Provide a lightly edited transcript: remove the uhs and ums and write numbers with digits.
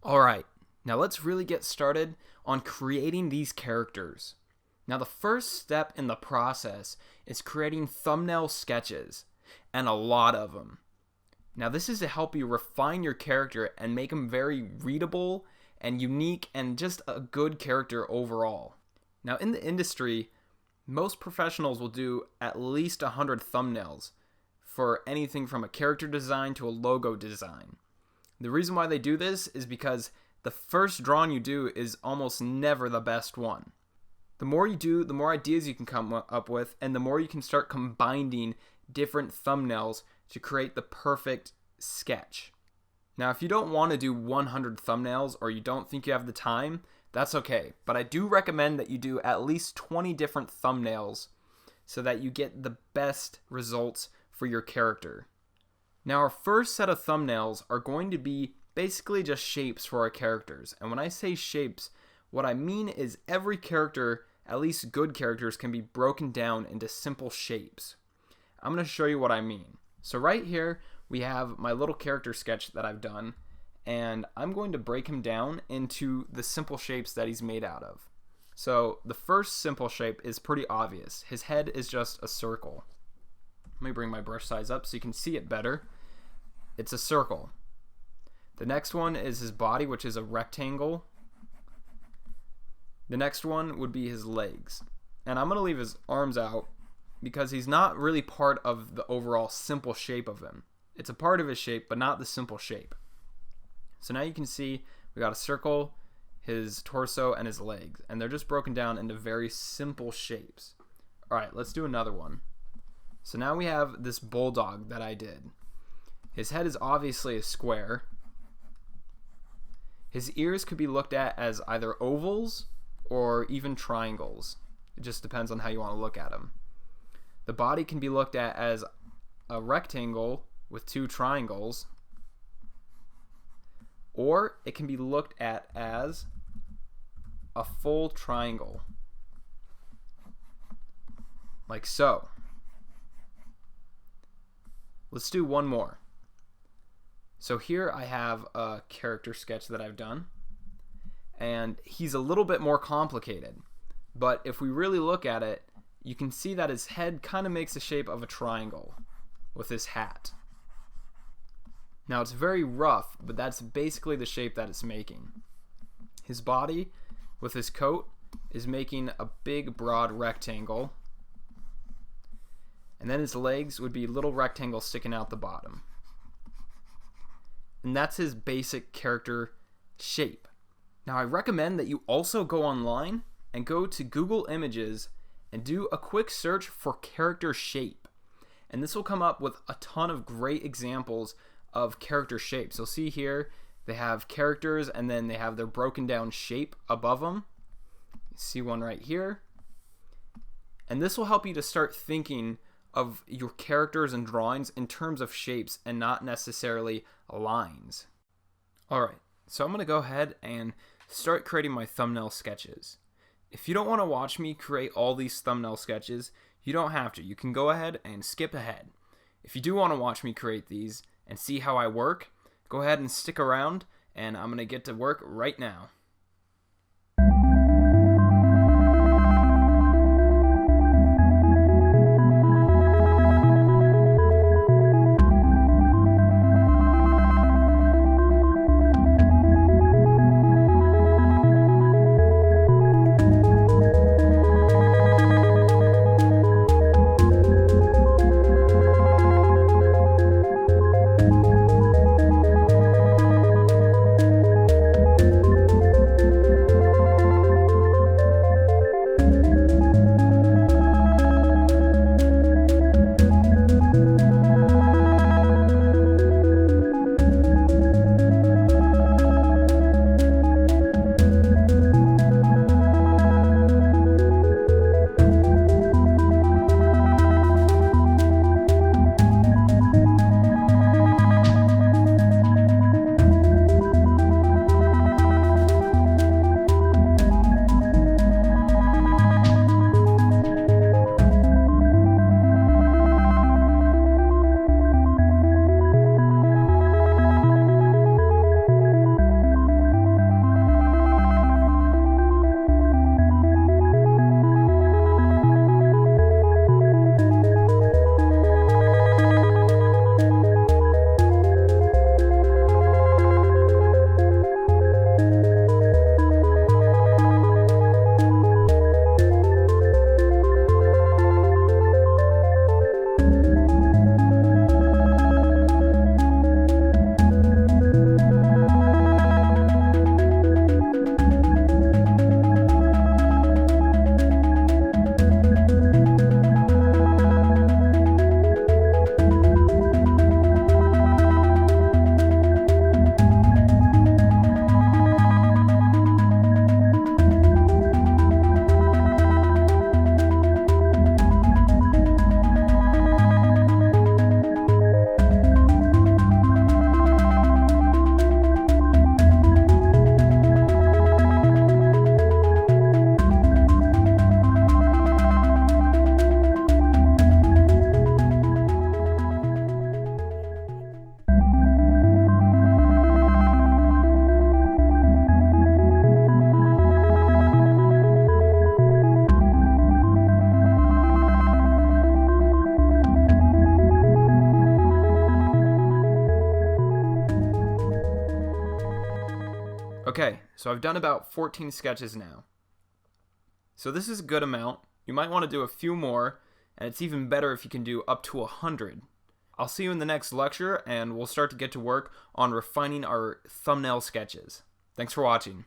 Alright, now let's really get started on creating these characters. Now the first step in the process is creating thumbnail sketches, and a lot of them. Now this is to help you refine your character and make them very readable and unique and just a good character overall. Now in the industry, most professionals will do at least 100 thumbnails for anything from a character design to a logo design. The reason why they do this is because the first drawing you do is almost never the best one. The more you do, the more ideas you can come up with, and the more you can start combining different thumbnails to create the perfect sketch. Now, if you don't want to do 100 thumbnails or you don't think you have the time, that's okay. But I do recommend that you do at least 20 different thumbnails so that you get the best results for your character. Now, our first set of thumbnails are going to be basically just shapes for our characters. And when I say shapes, what I mean is every character, at least good characters, can be broken down into simple shapes. I'm going to show you what I mean. So right here, we have my little character sketch that I've done, and I'm going to break him down into the simple shapes that he's made out of. So the first simple shape is pretty obvious. His head is just a circle. Let me bring my brush size up so you can see it better. It's a circle. The next one is his body, which is a rectangle. The next one would be his legs. And I'm going to leave his arms out because he's not really part of the overall simple shape of him. It's a part of his shape, but not the simple shape. So now you can see we got a circle, his torso, and his legs. And they're just broken down into very simple shapes. Alright, let's do another one. So now we have this bulldog that I did. His head is obviously a square. His ears could be looked at as either ovals or even triangles. It just depends on how you want to look at them. The body can be looked at as a rectangle with two triangles, or it can be looked at as a full triangle, like so. Let's do one more. So here I have a character sketch that I've done, and he's a little bit more complicated, but if we really look at it, you can see that his head kind of makes the shape of a triangle with his hat. Now it's very rough, but that's basically the shape that it's making. His body with his coat is making a big broad rectangle, and then his legs would be little rectangles sticking out the bottom. And that's his basic character shape. Now I recommend that you also go online and go to Google Images and do a quick search for character shape. And this will come up with a ton of great examples of character shapes. You'll see here they have characters and then they have their broken down shape above them. You see one right here. And this will help you to start thinking of your characters and drawings in terms of shapes and not necessarily lines. Alright, so I'm going to go ahead and start creating my thumbnail sketches. If you don't want to watch me create all these thumbnail sketches, you don't have to. You can go ahead and skip ahead. If you do want to watch me create these and see how I work, go ahead and stick around, and I'm going to get to work right now. Okay, so I've done about 14 sketches now. So this is a good amount. You might want to do a few more, and it's even better if you can do up to 100. I'll see you in the next lecture, and we'll start to get to work on refining our thumbnail sketches. Thanks for watching.